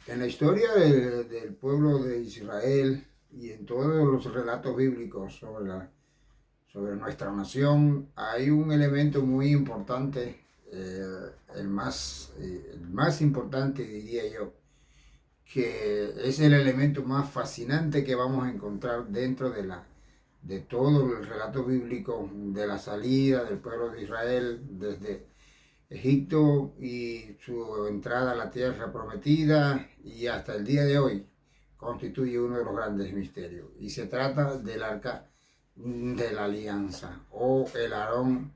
En la historia del pueblo de Israel y en todos los relatos bíblicos sobre nuestra nación hay un elemento muy importante, el más importante diría yo, que es el elemento más fascinante que vamos a encontrar dentro de todo el relato bíblico de la salida del pueblo de Israel desde Egipto y su entrada a la tierra prometida y hasta el día de hoy constituye uno de los grandes misterios. Y se trata del arca de la alianza o el Aarón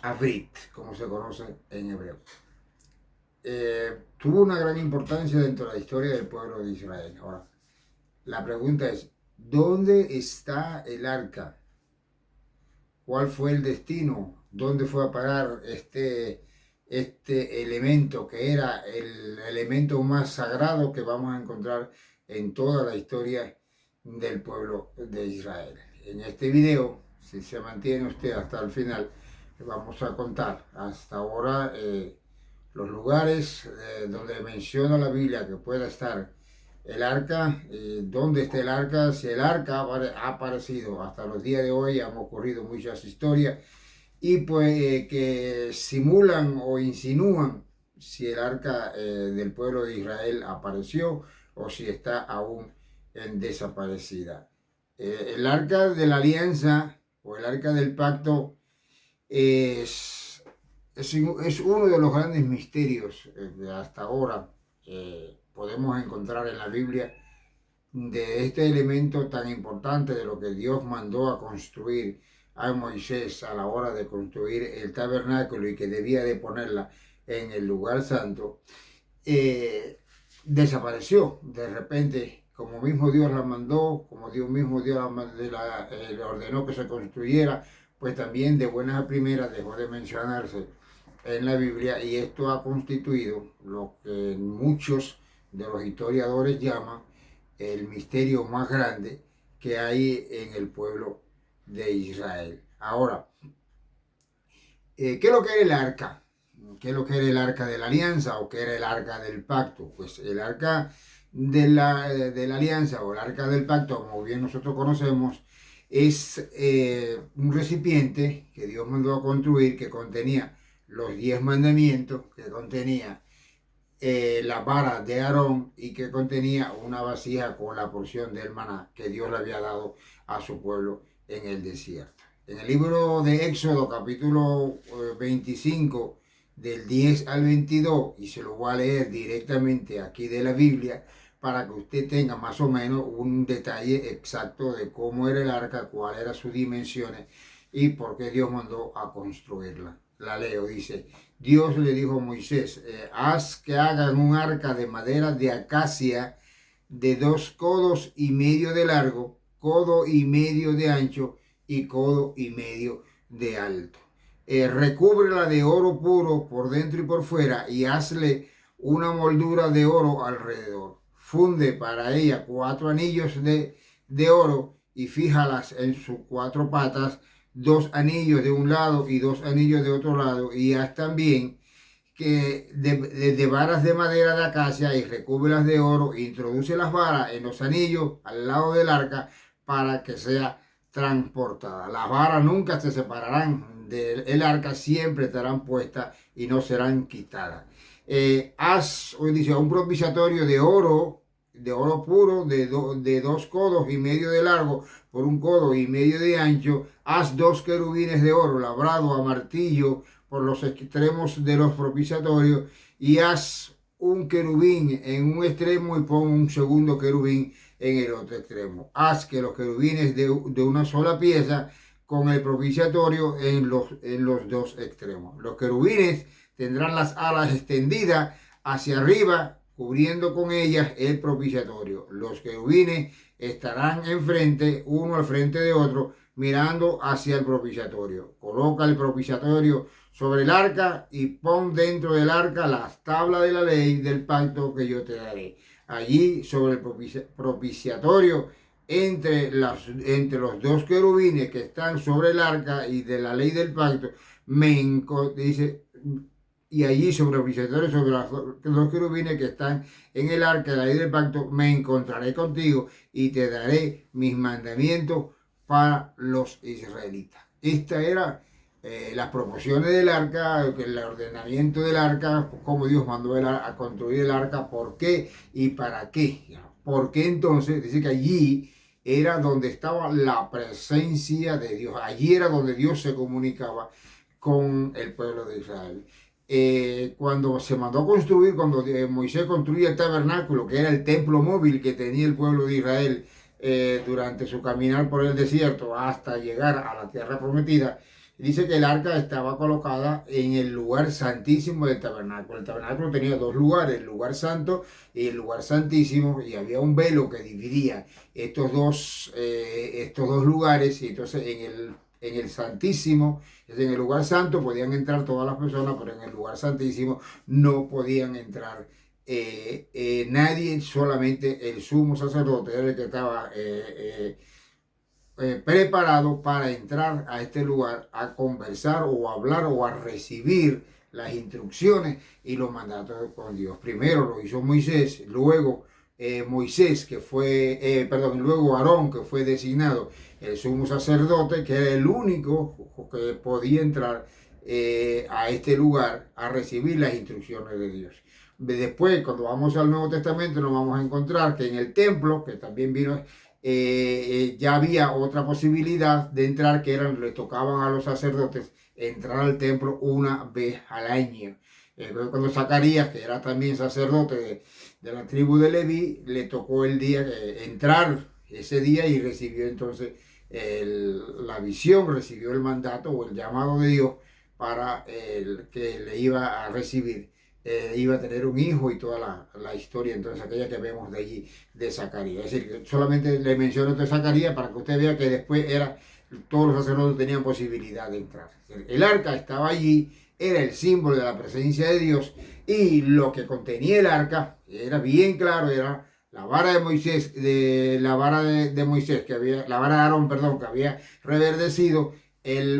Abrit, como se conoce en hebreo. Tuvo una gran importancia dentro de la historia del pueblo de Israel. Ahora, la pregunta es, ¿dónde está el arca? ¿Cuál fue el destino? ¿Dónde fue a parar este elemento que era el elemento más sagrado que vamos a encontrar en toda la historia del pueblo de Israel? En este video, si se mantiene usted hasta el final, le vamos a contar hasta ahora los lugares donde menciona la Biblia que pueda estar el arca, dónde está el arca, si el arca ha aparecido hasta los días de hoy, han ocurrido muchas historias y pues que simulan o insinúan si el arca del pueblo de Israel apareció o si está aún en desaparecida. El arca de la alianza o el arca del pacto es uno de los grandes misterios que hasta ahora podemos encontrar en la Biblia de este elemento tan importante de lo que Dios mandó a construir a Moisés a la hora de construir el tabernáculo y que debía de ponerla en el lugar santo, desapareció de repente, como mismo Dios la mandó, como Dios mismo le ordenó que se construyera, pues también de buenas a primeras dejó de mencionarse en la Biblia y esto ha constituido lo que muchos de los historiadores llaman el misterio más grande que hay en el pueblo de Israel. Ahora, ¿qué es lo que era el arca? ¿Qué es lo que era el arca de la alianza o qué era el arca del pacto? Pues el arca de la alianza o el arca del pacto, como bien nosotros conocemos, es un recipiente que Dios mandó a construir que contenía los 10 mandamientos, que contenía la vara de Aarón y que contenía una vasija con la porción del maná que Dios le había dado a su pueblo en el desierto. En el libro de Éxodo, capítulo 25, del 10 al 22, y se lo voy a leer directamente aquí de la Biblia, para que usted tenga más o menos un detalle exacto de cómo era el arca, cuáles eran sus dimensiones y por qué Dios mandó a construirla. La leo, dice, Dios le dijo a Moisés, haz que hagan un arca de madera de acacia de 2,5 codos de largo, 1,5 codos de ancho y 1,5 codos de alto. Recúbrela de oro puro por dentro y por fuera y hazle una moldura de oro alrededor. Funde para ella 4 anillos de oro y fíjalas en sus 4 patas, 2 anillos de un lado y 2 anillos de otro lado, y haz también que de varas de madera de acacia y recúbrelas de oro, introduce las varas en los anillos al lado del arca para que sea transportada. Las varas nunca se separarán del arca, siempre estarán puestas y no serán quitadas. Haz, hoy dice, un propiciatorio de oro puro, de 2,5 codos de largo por 1,5 codos de ancho. Haz 2 querubines de oro labrado a martillo por los extremos de los propiciatorios y haz un querubín en un extremo y pon un segundo querubín en el otro extremo. Haz que los querubines de una sola pieza con el propiciatorio en los 2 extremos. Los querubines tendrán las alas extendidas hacia arriba, cubriendo con ellas el propiciatorio. Los querubines estarán enfrente, uno al frente de otro, mirando hacia el propiciatorio. Coloca el propiciatorio sobre el arca y pon dentro del arca las tablas de la ley del pacto que yo te daré. Allí sobre el propiciatorio, entre los 2 querubines que están sobre el arca y de la ley del pacto, dice, y allí sobre los visitadores, sobre los querubines que están en el arca de la ley del pacto, me encontraré contigo y te daré mis mandamientos para los israelitas. Esta era las proporciones del arca, el ordenamiento del arca, cómo Dios mandó a construir el arca, por qué y para qué. ¿Por qué entonces? Dice que allí era donde estaba la presencia de Dios. Allí era donde Dios se comunicaba con el pueblo de Israel. Cuando se mandó a construir, cuando Moisés construía el tabernáculo, que era el templo móvil que tenía el pueblo de Israel durante su caminar por el desierto hasta llegar a la tierra prometida, dice que el arca estaba colocada en el lugar santísimo del tabernáculo. El tabernáculo tenía dos lugares, el lugar santo y el lugar santísimo, y había un velo que dividía estos dos lugares, y entonces en el santísimo, en el lugar santo podían entrar todas las personas, pero en el lugar santísimo no podían entrar nadie, solamente el sumo sacerdote era el que estaba preparado para entrar a este lugar a conversar o a hablar o a recibir las instrucciones y los mandatos con Dios. Primero lo hizo Moisés, luego luego Aarón, que fue designado el sumo sacerdote, que era el único que podía entrar a este lugar a recibir las instrucciones de Dios. Después, cuando vamos al Nuevo Testamento, nos vamos a encontrar que en el templo, que también vino, ya había otra posibilidad de entrar, que le tocaban a los sacerdotes entrar al templo una vez al año. Cuando Zacarías, que era también sacerdote de la tribu de Leví, le tocó el día entrar ese día y recibió entonces la visión, recibió el mandato o el llamado de Dios para que le iba a recibir. Iba a tener un hijo y toda la historia, entonces aquella que vemos de allí de Zacarías. Es decir, que solamente le menciono esto de Zacarías para que usted vea que después todos los sacerdotes tenían posibilidad de entrar. El arca estaba allí, era el símbolo de la presencia de Dios, y lo que contenía el arca era bien claro, era la vara de Moisés, la vara de Moisés, la vara de Aarón, perdón, que había reverdecido,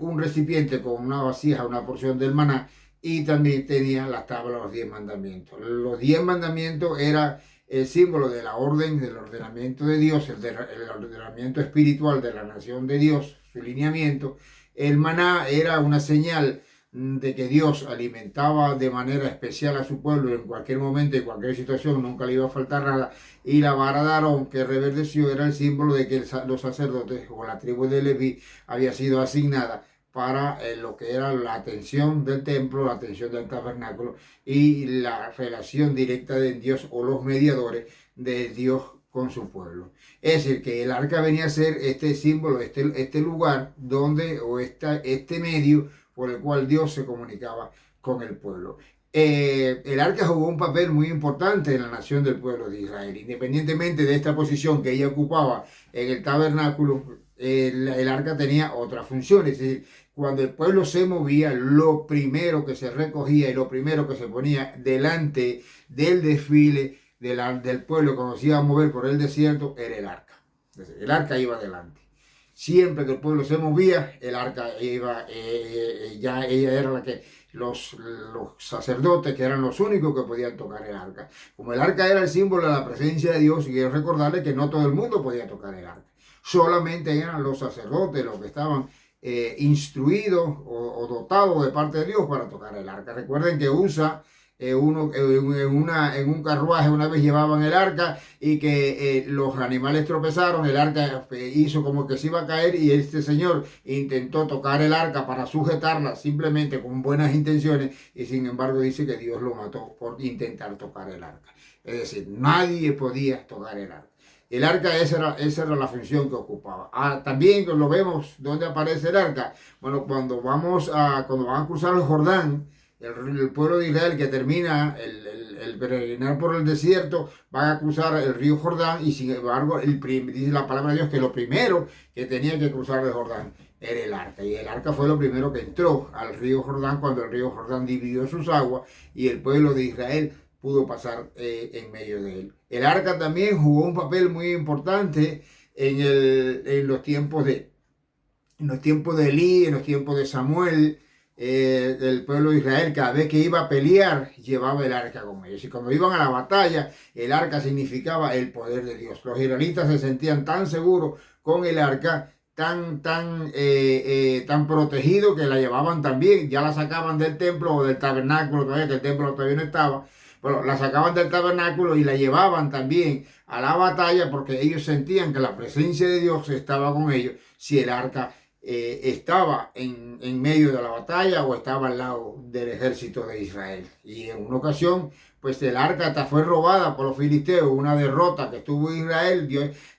un recipiente con una vasija, una porción del maná, y también tenía la tabla de los 10 mandamientos. Los 10 mandamientos era el símbolo de la orden, del ordenamiento de Dios, el ordenamiento espiritual de la nación de Dios, su lineamiento. El maná era una señal de que Dios alimentaba de manera especial a su pueblo en cualquier momento, en cualquier situación, nunca le iba a faltar nada. Y la vara de Aarón, que reverdeció, era el símbolo de que los sacerdotes o la tribu de Leví había sido asignada para lo que era la atención del templo, la atención del tabernáculo y la relación directa de Dios o los mediadores de Dios con su pueblo. Es decir, que el arca venía a ser este símbolo, este lugar donde, o este medio por el cual Dios se comunicaba con el pueblo. El arca jugó un papel muy importante en la nación del pueblo de Israel, independientemente de esta posición que ella ocupaba en el tabernáculo. El arca tenía otra función, es decir, cuando el pueblo se movía, lo primero que se recogía y lo primero que se ponía delante del desfile del pueblo cuando se iba a mover por el desierto era el arca. Entonces, el arca iba adelante. Siempre que el pueblo se movía, el arca iba, ya ella era la que los sacerdotes, que eran los únicos que podían tocar el arca. Como el arca era el símbolo de la presencia de Dios, y quiero recordarles que no todo el mundo podía tocar el arca. Solamente eran los sacerdotes los que estaban instruidos o dotados de parte de Dios para tocar el arca. Recuerden que Usa, en un carruaje una vez llevaban el arca y que los animales tropezaron, el arca hizo como que se iba a caer y este señor intentó tocar el arca para sujetarla simplemente con buenas intenciones, y sin embargo dice que Dios lo mató por intentar tocar el arca. Es decir, nadie podía tocar el arca. El arca, esa era la función que ocupaba. También lo vemos, ¿dónde aparece el arca? Bueno, cuando van a cruzar el Jordán, el pueblo de Israel que termina el peregrinar por el desierto, van a cruzar el río Jordán, y sin embargo, dice la palabra de Dios que lo primero que tenía que cruzar el Jordán era el arca. Y el arca fue lo primero que entró al río Jordán cuando el río Jordán dividió sus aguas y el pueblo de Israel pudo pasar en medio de él. El arca también jugó un papel muy importante en los tiempos de Elí, en los tiempos de Samuel, el pueblo de Israel, cada vez que iba a pelear, llevaba el arca con ellos. Y cuando iban a la batalla, el arca significaba el poder de Dios. Los israelitas se sentían tan seguros con el arca, tan protegido, que la llevaban también. Ya la sacaban del templo o del tabernáculo, todavía que el templo todavía no estaba. Bueno, la sacaban del tabernáculo y la llevaban también a la batalla, porque ellos sentían que la presencia de Dios estaba con ellos si el arca estaba en medio de la batalla o estaba al lado del ejército de Israel. Y en una ocasión, pues el arca hasta fue robada por los filisteos, una derrota que tuvo Israel.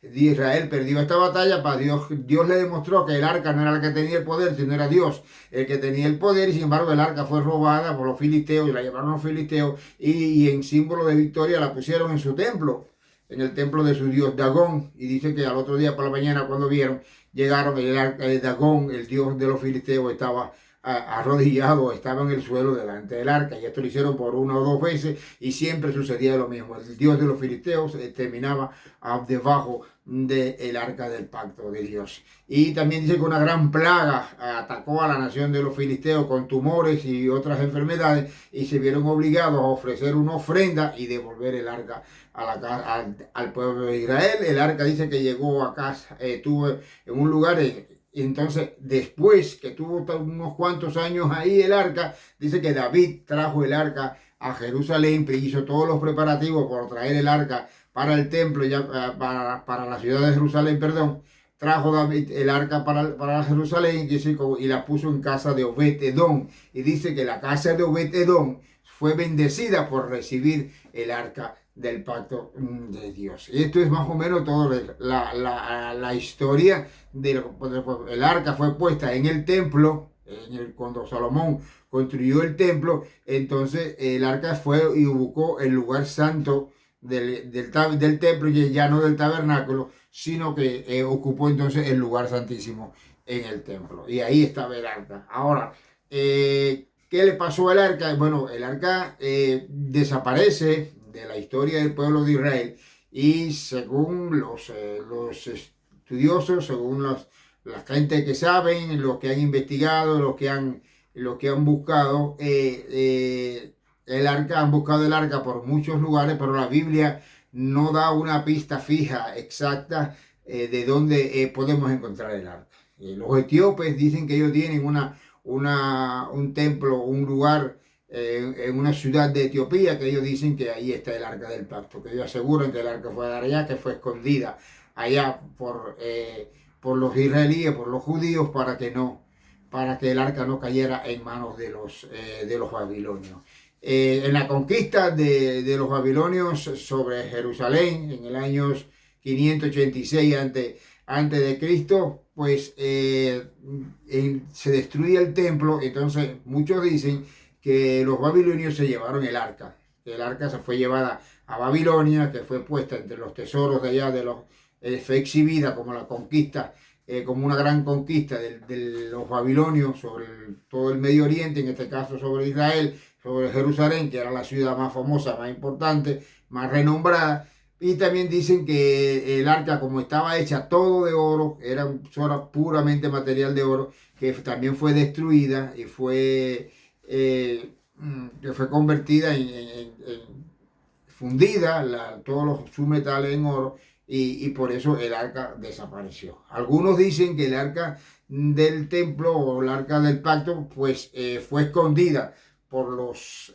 Israel perdió esta batalla. Para Dios le demostró que el arca no era el que tenía el poder, sino era Dios el que tenía el poder, y sin embargo el arca fue robada por los filisteos y la llevaron los filisteos, y en símbolo de victoria la pusieron en su templo, en el templo de su dios Dagón. Y dice que al otro día por la mañana, cuando llegaron, el Dagón, el dios de los filisteos, estaba arrodillado, estaba en el suelo delante del arca. Y esto lo hicieron por una o dos veces y siempre sucedía lo mismo. El dios de los filisteos terminaba debajo del arca del pacto de Dios. Y también dice que una gran plaga atacó a la nación de los filisteos con tumores y otras enfermedades, y se vieron obligados a ofrecer una ofrenda y devolver el arca al pueblo de Israel. El arca dice que llegó a casa, estuvo en un lugar. Entonces, después que tuvo unos cuantos años ahí el arca, dice que David trajo el arca a Jerusalén, hizo todos los preparativos por traer el arca para el templo, para la ciudad de Jerusalén, perdón. Trajo David el arca para Jerusalén, y la puso en casa de Obed-Edom. Y dice que la casa de Obed-Edom fue bendecida por recibir el arca del pacto de Dios. Y esto es más o menos toda la historia el arca fue puesta en el templo. Cuando Salomón construyó el templo, entonces el arca fue y ubicó el lugar santo del templo, y ya no del tabernáculo, sino que ocupó entonces el lugar santísimo en el templo. Y ahí estaba el arca. Ahora, ¿qué le pasó al arca? Bueno, el arca desaparece de la historia del pueblo de Israel, y según los estudiosos, según la gente que saben, los que han investigado, los que han buscado han buscado el arca por muchos lugares, pero la Biblia no da una pista fija exacta de dónde podemos encontrar el arca. Los etíopes dicen que ellos tienen un templo, un lugar en una ciudad de Etiopía, que ellos dicen que ahí está el arca del pacto, que ellos aseguran que el arca fue de allá, que fue escondida allá por los israelíes, por los judíos, para que el arca no cayera en manos de los babilonios. En la conquista de los babilonios sobre Jerusalén, en el año 586 antes de Cristo, pues se destruye el templo. Entonces muchos dicen que los babilonios se llevaron el arca, que el arca se fue llevada a Babilonia, que fue puesta entre los tesoros de allá, fue exhibida como la conquista, como una gran conquista de los babilonios sobre todo el Medio Oriente, en este caso sobre Israel, sobre Jerusalén, que era la ciudad más famosa, más importante, más renombrada. Y también dicen que el arca, como estaba hecha todo de oro, era puramente material de oro, que también fue destruida y fue convertida fundida, todos sus metales en oro, y por eso el arca desapareció. Algunos dicen que el arca del templo o el arca del pacto pues fue escondida por los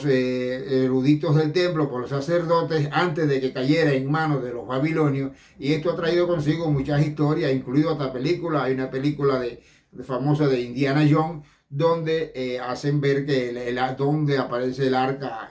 eruditos del templo, por los sacerdotes, antes de que cayera en manos de los babilonios. Y esto ha traído consigo muchas historias, incluido hasta películas. Hay una película famosa de Indiana Jones, donde hacen ver donde aparece el arca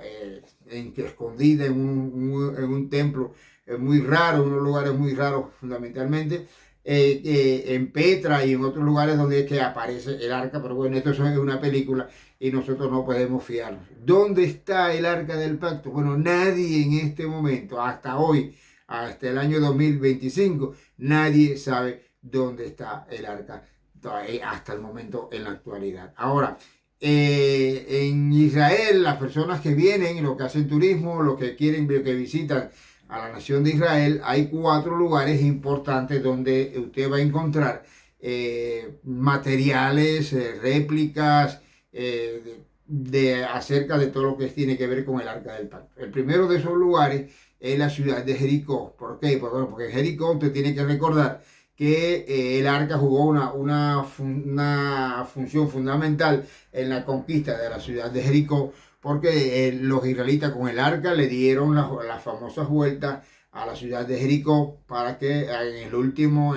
escondida en un templo muy raro, en unos lugares muy raros fundamentalmente, en Petra y en otros lugares donde es que aparece el arca. Pero bueno, esto es una película y nosotros no podemos fiarnos. ¿Dónde está el arca del pacto? Bueno, nadie en este momento, hasta hoy, hasta el año 2025, nadie sabe dónde está el arca hasta el momento, en la actualidad. Ahora, en Israel, las personas que vienen, los que hacen turismo, los que visitan a la nación de Israel, hay 4 lugares importantes donde usted va a encontrar materiales, réplicas, acerca de todo lo que tiene que ver con el Arca del Pacto. El primero de esos lugares es la ciudad de Jericó. ¿Por qué? Pues bueno, porque Jericó usted tiene que recordar que el arca jugó una función fundamental en la conquista de la ciudad de Jericó, porque los israelitas con el arca le dieron las famosas vueltas a la ciudad de Jericó para que en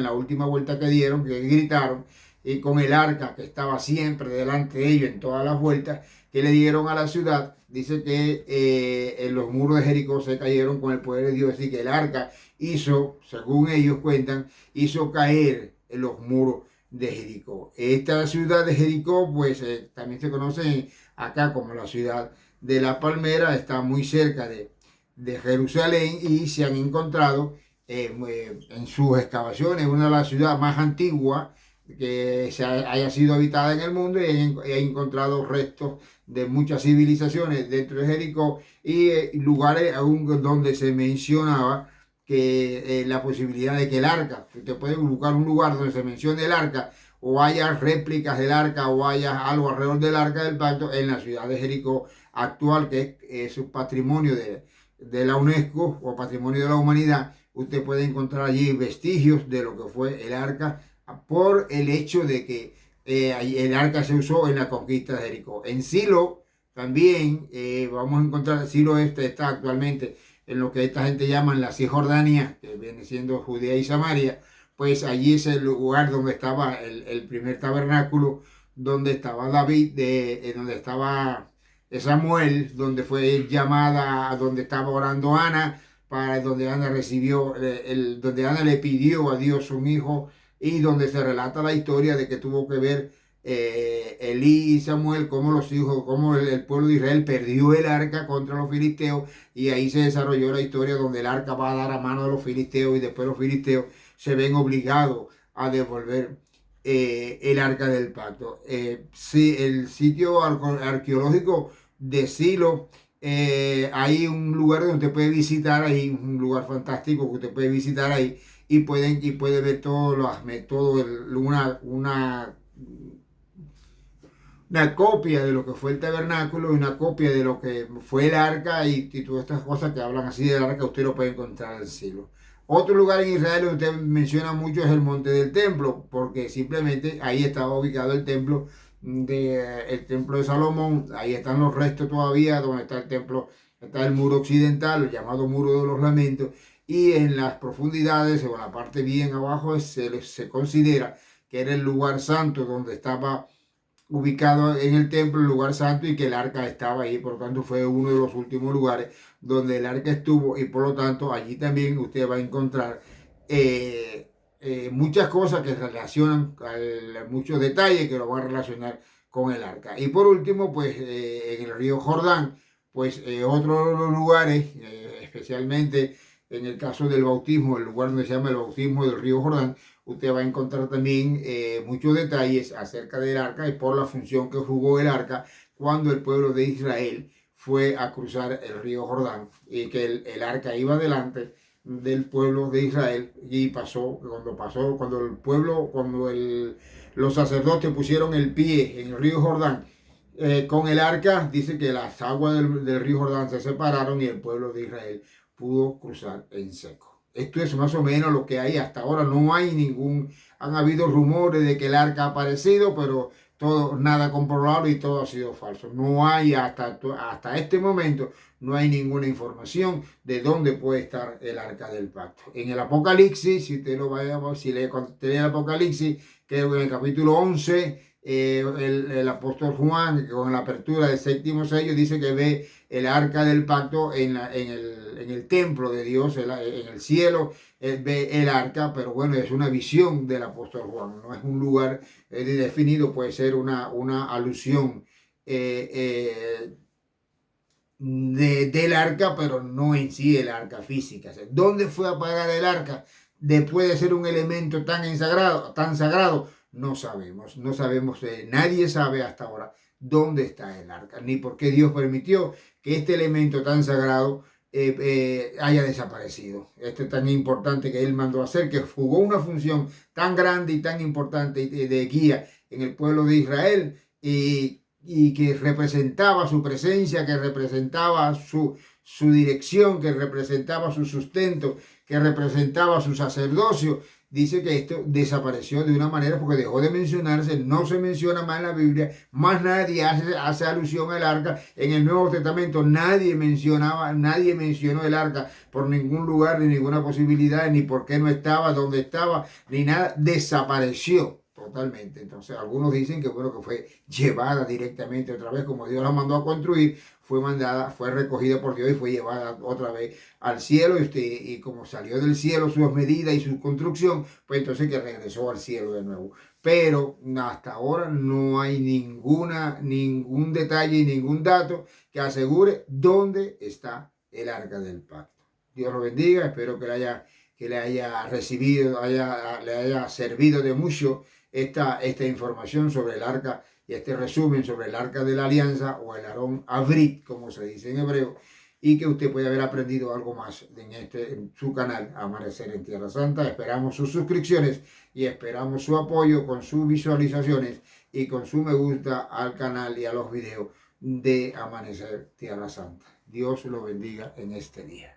la última vuelta que dieron, que gritaron, y con el arca que estaba siempre delante de ellos en todas las vueltas que le dieron a la ciudad, dice que en los muros de Jericó se cayeron con el poder de Dios, y que el arca hizo, según ellos cuentan, hizo caer en los muros de Jericó. Esta ciudad de Jericó, pues también se conoce acá como la ciudad de la Palmera, está muy cerca de Jerusalén, y se han encontrado en sus excavaciones una de las ciudades más antiguas que haya sido habitada en el mundo, y he encontrado restos de muchas civilizaciones dentro de Jericó, y lugares aún donde se mencionaba que la posibilidad de que el arca, usted puede buscar un lugar donde se mencione el arca, o haya réplicas del arca, o haya algo alrededor del arca del pacto en la ciudad de Jericó actual, que es un patrimonio de la UNESCO o patrimonio de la humanidad. Usted puede encontrar allí vestigios de lo que fue el arca, por el hecho de que el arca se usó en la conquista de Jericó. En Silo también vamos a encontrar, Silo está actualmente en lo que esta gente llama la Cisjordania, que viene siendo Judea y Samaria. Pues allí es el lugar donde estaba el primer tabernáculo, donde estaba David, donde estaba Samuel, donde fue llamada, donde estaba orando Ana, para donde Ana recibió, donde Ana le pidió a Dios un hijo, y donde se relata la historia de que tuvo que ver Elí y Samuel, cómo los hijos, cómo el pueblo de Israel perdió el arca contra los filisteos, y ahí se desarrolló la historia donde el arca va a dar a mano de los filisteos, y después los filisteos se ven obligados a devolver el arca del pacto. Sí, el sitio arqueológico de Silo, hay un lugar donde usted puede visitar ahí, un lugar fantástico que usted puede visitar ahí, y puede ver todos los métodos, una copia de lo que fue el tabernáculo, y una copia de lo que fue el arca, y todas estas cosas que hablan así del arca, usted lo puede encontrar en Silo. Otro lugar en Israel que usted menciona mucho es el Monte del Templo, porque simplemente ahí estaba ubicado el templo de Salomón. Ahí están los restos todavía, donde está el templo, está el muro occidental, el llamado Muro de los Lamentos, y en las profundidades, o en la parte bien abajo, se considera que era el lugar santo, donde estaba ubicado en el templo, el lugar santo, y que el arca estaba ahí. Por lo tanto, fue uno de los últimos lugares donde el arca estuvo, y por lo tanto allí también usted va a encontrar muchas cosas que relacionan, muchos detalles que lo van a relacionar con el arca. Y por último, pues en el río Jordán, pues otros lugares, especialmente en el caso del bautismo, el lugar donde se llama el bautismo del río Jordán, usted va a encontrar también muchos detalles acerca del arca, y por la función que jugó el arca cuando el pueblo de Israel fue a cruzar el río Jordán, y que el arca iba delante del pueblo de Israel, y cuando los sacerdotes pusieron el pie en el río Jordán con el arca, dice que las aguas del río Jordán se separaron, y el pueblo de Israel pudo cruzar en seco. Esto es más o menos lo que hay hasta ahora. No hay han habido rumores de que el arca ha aparecido, pero nada comprobable, y todo ha sido falso. No hay hasta este momento, no hay ninguna información de dónde puede estar el arca del pacto. En el Apocalipsis, si usted lo vaya a ver, si lee el Apocalipsis, que en el capítulo 11, el apóstol Juan, con la apertura del séptimo sello, dice que ve el arca del pacto en el templo de Dios, en el cielo. Ve el arca, pero bueno, es una visión del apóstol Juan, no es un lugar definido, puede ser una alusión del arca, pero no en sí el arca física. O sea, ¿dónde fue a parar el arca después de ser un elemento tan sagrado? No sabemos, nadie sabe hasta ahora dónde está el arca, ni por qué Dios permitió que este elemento tan sagrado haya desaparecido. Esto es tan importante que él mandó a hacer, que jugó una función tan grande y tan importante de guía en el pueblo de Israel y que representaba su presencia, que representaba su dirección, que representaba su sustento, que representaba su sacerdocio. Dice que esto desapareció de una manera porque dejó de mencionarse, no se menciona más en la Biblia, más nadie hace alusión al arca. En el Nuevo Testamento nadie mencionó el arca por ningún lugar, ni ninguna posibilidad, ni por qué no estaba, dónde estaba, ni nada. Desapareció totalmente. Entonces algunos dicen que bueno, que fue llevada directamente otra vez, como Dios la mandó a construir, fue mandada, fue recogida por Dios y fue llevada otra vez al cielo, y como salió del cielo sus medidas y su construcción, pues entonces que regresó al cielo de nuevo. Pero hasta ahora no hay ningún detalle y ningún dato que asegure dónde está el arca del pacto. Dios lo bendiga, espero que le haya recibido, le haya servido de mucho esta información sobre el arca y este resumen sobre el arca de la alianza o el Aarón Avrit, como se dice en hebreo, y que usted puede haber aprendido algo más en su canal Amanecer en Tierra Santa. Esperamos sus suscripciones y esperamos su apoyo con sus visualizaciones y con su me gusta al canal y a los videos de Amanecer Tierra Santa. Dios lo bendiga en este día.